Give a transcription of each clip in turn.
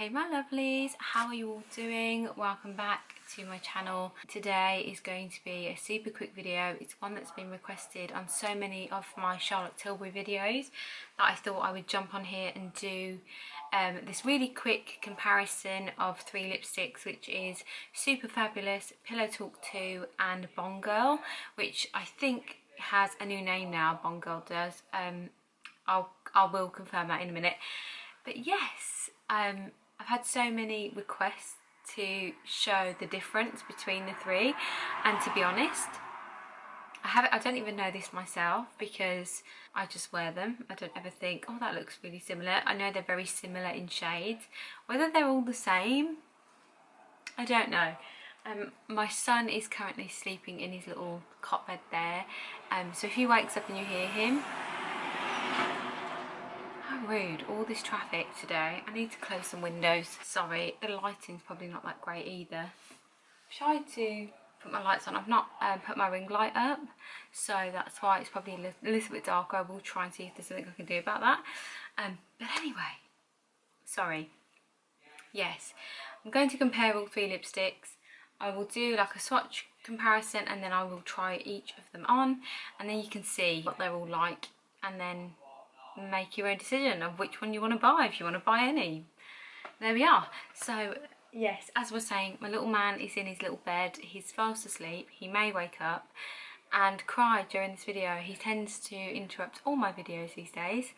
Hey my lovelies, how are you all doing? Welcome back to my channel. Today is going to be a super quick video. It's one that's been requested on so many of my Charlotte Tilbury videos that I thought I would jump on here and do this really quick comparison of three lipsticks, which is Super Fabulous, Pillow Talk 2 and Bon Girl, which I think has a new name now. Bon Girl does. I will confirm that in a minute. But yes, I've had so many requests to show the difference between the three, and to be honest, I don't even know this myself because I just wear them. I don't ever think, oh, that looks really similar. I know they're very similar in shades. Whether they're all the same, I don't know. My son is currently sleeping in his little cot bed there, so if he wakes up and you hear him, how rude, all this traffic today. I need to close some windows. Sorry, the lighting's probably not that great either. I've tried to put my lights on. I've not put my ring light up, so that's why it's probably a little bit darker. I will try and see if there's something I can do about that. But anyway, sorry. Yes, I'm going to compare all three lipsticks. I will do like a swatch comparison and then I will try each of them on, and then you can see what they're all like, and then make your own decision of which one you want to buy, if you want to buy any. There we are. So yes, as we're saying, my little man is in his little bed. He's fast asleep. He may wake up and cry during this video. He tends to interrupt all my videos these days,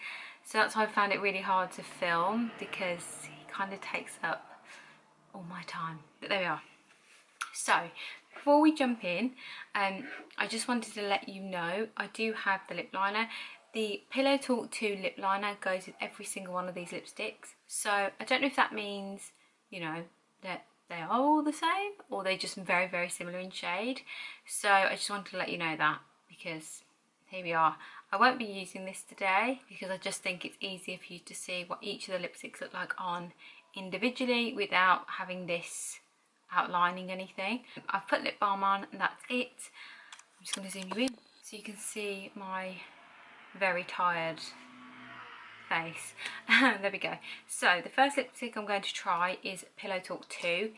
so that's why I found it really hard to film, because he kind of takes up all my time. But there we are. So before we jump in, I just wanted to let you know I do have the lip liner. The Pillow Talk 2 lip liner goes with every single one of these lipsticks. So I don't know if that means, you know, that they are all the same, or they're just very, very similar in shade. So I just wanted to let you know that, because here we are. I won't be using this today because I just think it's easier for you to see what each of the lipsticks look like on individually without having this outlining anything. I've put lip balm on and that's it. I'm just going to zoom you in so you can see my very tired face. There we go. So the first lipstick I'm going to try is Pillow Talk 2.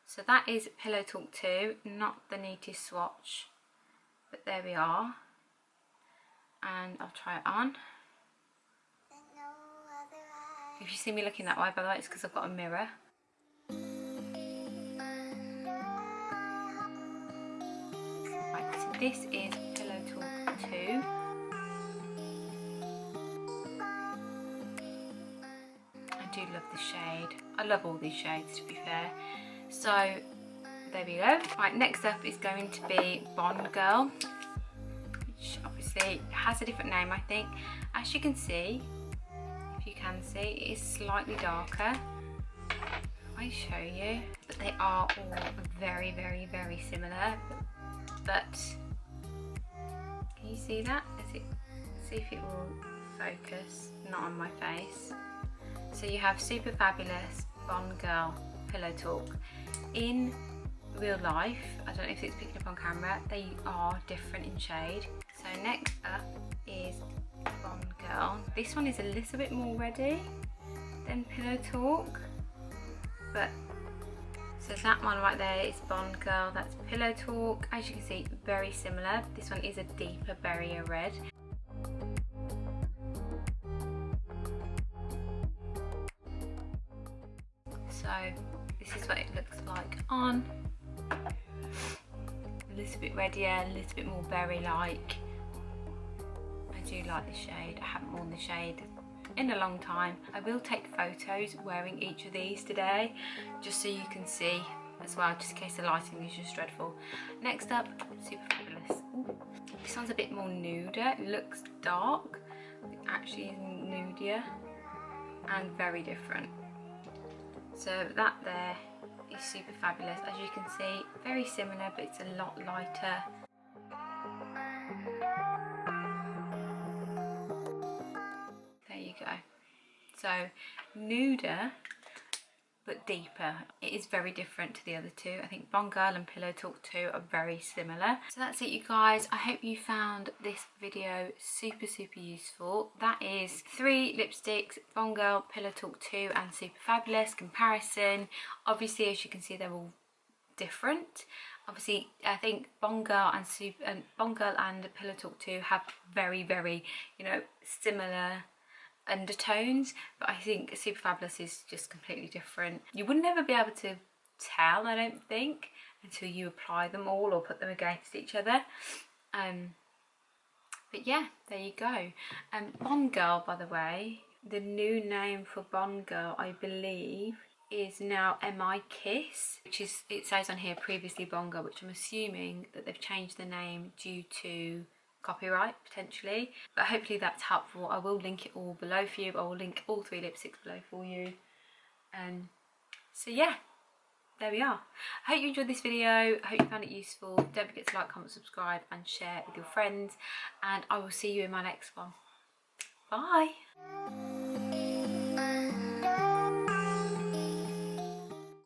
So that is Pillow Talk 2, not the neatest swatch, but there we are. And I'll try it on. If you see me looking that way, by the way, it's because I've got a mirror. This is Pillow Talk 2. I do love the shade. I love all these shades, to be fair. So there we go. Right, next up is going to be Bon Girl, which obviously has a different name, I think. As you can see, if you can see, it is slightly darker. I'll show you. But they are all very, very, very similar. But can you see that? See if it will focus, not on my face. So you have Super Fabulous, Bon Girl, Pillow Talk. In real life, I don't know if it's picking up on camera, they are different in shade. So next up is Bon Girl. This one is a little bit more reddy than Pillow Talk, but so that one right there is Bon Girl, that's Pillow Talk. As you can see, very similar. This one is a deeper berry red. So this is what it looks like on. A little bit reddier, a little bit more berry-like. I do like the shade. I haven't worn the shade in a long time. I will take photos wearing each of these today, just so you can see as well, just in case the lighting is just dreadful. Next up, Super Fabulous. Ooh, this one's a bit more nuder. It looks dark, but it actually is nudier and very different. So that there is Super Fabulous. As you can see, very similar, but it's a lot lighter. There you go. So nuder, but deeper. It is very different to the other two. I think Bon Girl and Pillow Talk 2 are very similar. So that's it, you guys. I hope you found this video super useful. That is 3 lipsticks, Bon Girl, Pillow Talk 2 and Super Fabulous comparison. Obviously, as you can see, they're all different. Obviously, I think Bon Girl and Pillow Talk 2 have very, you know, similar undertones, but I think Super Fabulous is just completely different. You would never be able to tell, I don't think, until you apply them all or put them against each other. But yeah, there you go. Bon Girl, by the way, the new name for Bon Girl, I believe, is now Mi Kiss, which is, it says on here previously Bon Girl, which I'm assuming that they've changed the name due to copyright potentially, but hopefully that's helpful. I will link it all below for you. I will link all 3 lipsticks below for you. So yeah, there we are. I hope you enjoyed this video. I hope you found it useful. Don't forget to like, comment, subscribe and share it with your friends, and I will see you in my next one. Bye.